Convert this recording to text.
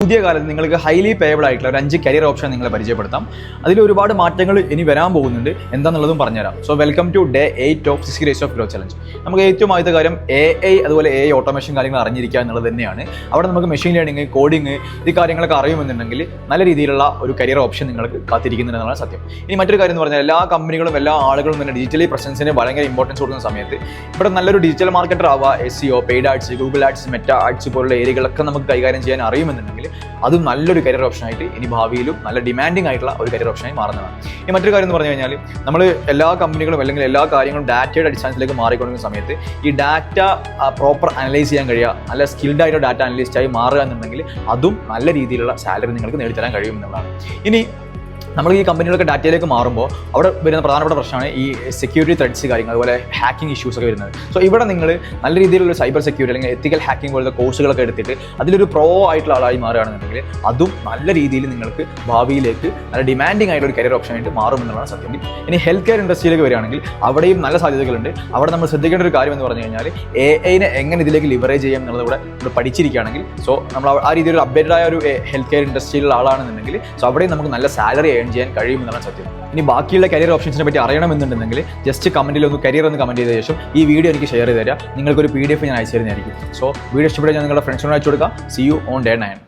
പുതിയ കാലത്ത് നിങ്ങൾക്ക് ഹൈലി പേയബിൾ ആയിട്ടുള്ള ഒരു 5 കരിയർ ഓപ്ഷൻ നിങ്ങളെ പരിചയപ്പെടുത്താം. അതിൽ ഒരുപാട് മാറ്റങ്ങൾ ഇനി വരാൻ പോകുന്നുണ്ട്. എന്താണെന്നുള്ളതും പറഞ്ഞുതരാം. So welcome to day 8 of 6 days of growth challenge. നമുക്ക് ഏറ്റവും ആദ്യത്തെ കാര്യം AI അതുപോലെ AI ഓട്ടോമേഷൻ കാര്യങ്ങൾ അറിഞ്ഞിരിക്കുക എന്നുള്ളത് തന്നെയാണ്. അവിടെ നമുക്ക് മെഷീൻ ലേണിംഗ്, കോഡിങ് ഈ കാര്യങ്ങളൊക്കെ അറിയുമെന്നുണ്ടെങ്കിൽ നല്ല രീതിയിലുള്ള ഒരു കരിയർ ഓപ്ഷൻ നിങ്ങൾക്ക് കാത്തിരിക്കുന്നുണ്ടെന്നാണ് സത്യം. ഇനി മറ്റൊരു കാര്യം എന്ന് പറഞ്ഞാൽ എല്ലാ കമ്പനികളും എല്ലാ ആളുകളും തന്നെ ഡിജിറ്റലി പ്രസൻസിന് ഭയങ്കര ഇമ്പോർട്ടൻസ് കൊടുക്കുന്ന സമയത്ത് ഇവിടെ നല്ലൊരു ഡിജിറ്റൽ മാർക്കറ്റർ ആവുക, SEO, paid ads, Google ads, Meta ads പോലുള്ള ഏരിയകളൊക്കെ നമുക്ക് കൈകാര്യം ചെയ്യാൻ അറിയുമെന്നുണ്ടെങ്കിൽ അതും നല്ലൊരു കരിയർ ഓപ്ഷനായിട്ട് ഇനി ഭാവിയിലും നല്ല ഡിമാൻഡിങ് ആയിട്ടുള്ള ഒരു കരിയർ ഓപ്ഷനായി മാറുന്നതാണ്. ഇനി മറ്റൊരു കാര്യം എന്ന് പറഞ്ഞു കഴിഞ്ഞാൽ നമ്മൾ എല്ലാ കമ്പനികളും അല്ലെങ്കിൽ എല്ലാ കാര്യങ്ങളും ഡാറ്റയുടെ അടിസ്ഥാനത്തിലേക്ക് മാറിക്കൊണ്ടിരിക്കുന്ന സമയത്ത് ഈ ഡാറ്റ പ്രോപ്പർ അനലൈസ് ചെയ്യാൻ കഴിയുക, നല്ല സ്കിൽഡ് ആയിട്ട് ഡാറ്റ അനലിസ്റ്റായി മാറുക എന്നുണ്ടെങ്കിൽ അതും നല്ല രീതിയിലുള്ള സാലറി നിങ്ങൾക്ക് നേടിത്തരാൻ കഴിയുമെന്നുള്ളതാണ്. ഇനി നമ്മൾ ഈ കമ്പനികളൊക്കെ ഡാറ്റയിലേക്ക് മാറുമ്പോൾ അവിടെ വരുന്ന പ്രധാനപ്പെട്ട പ്രശ്നമാണ് ഈ സെക്യൂരിറ്റി ത്രെഡ്സ് കാര്യങ്ങൾ, അതുപോലെ ഹാക്കിംഗ് ഇഷ്യൂസ് ഒക്കെ വരുന്നത്. സോ ഇവിടെ നിങ്ങൾ നല്ല രീതിയിലുള്ള സൈബർ സെക്യൂരിറ്റി അല്ലെങ്കിൽ എത്തിക്കൽ ഹാക്കിംഗ് പോലത്തെ കോഴ്സുകളൊക്കെ എടുത്തിട്ട് അതിലൊരു പ്രോ ആയിട്ടുള്ള ആളായി മാറുകയാണെന്നുണ്ടെങ്കിൽ അതും നല്ല രീതിയിൽ നിങ്ങൾക്ക് ഭാവിയിലേക്ക് നല്ല ഡിമാൻഡിങ് ആയിട്ടുള്ള ഒരു കരിയർ ഓപ്ഷനായിട്ട് മാറുമെന്നുള്ളതാണ് സത്യം. ഇനി ഹെൽത്ത് കെയർ ഇൻഡസ്ട്രിയിലേക്ക് വരികയാണെങ്കിൽ അവിടെയും നല്ല സാധ്യതകളുണ്ട്. അവിടെ നമ്മൾ ശ്രദ്ധിക്കേണ്ട ഒരു കാര്യം എന്ന് പറഞ്ഞു കഴിഞ്ഞാൽ AI-നെ എങ്ങനെ ഇതിലേക്ക് ലിവറേജ് ചെയ്യാം എന്നുള്ളത് കൂടെ നമ്മൾ പഠിച്ചിരിക്കുകയാണെങ്കിൽ, സോ നമ്മൾ ആ രീതിയിൽ അപ്ഡേറ്റഡ് ആയ ഒരു ഹെൽത്ത് കെയർ ഇൻഡസ്ട്രിയിലുള്ള ആളാണെന്നുണ്ടെങ്കിൽ സോ അവിടെയും നമുക്ക് നല്ല സാലറി ചെയ്യാൻ കഴിയുമെന്നാണ് സത്യം. ഇനി ബാക്കിയുള്ള കരിയർ ഓപ്ഷൻസിനെ പറ്റി അറിയണമെന്നുണ്ടെങ്കിൽ ജസ്റ്റ് കമന്റിൽ ഒന്ന് കരിയർ ഒന്ന് കമന്റ് ചെയ്ത ശേഷം ഈ വീഡിയോ എനിക്ക് ഷെയർ ചെയ്ത് തരാം. നിങ്ങൾക്കൊരു PDF ഞാൻ അയച്ചു തരുന്നതായിരിക്കും. സോ വീഡിയോ ഇഷ്ടപ്പെട്ടാൽ നിങ്ങളുടെ ഫ്രണ്ട്സിനോട് അയച്ചു കൊടുക്കുക. See you on day 9.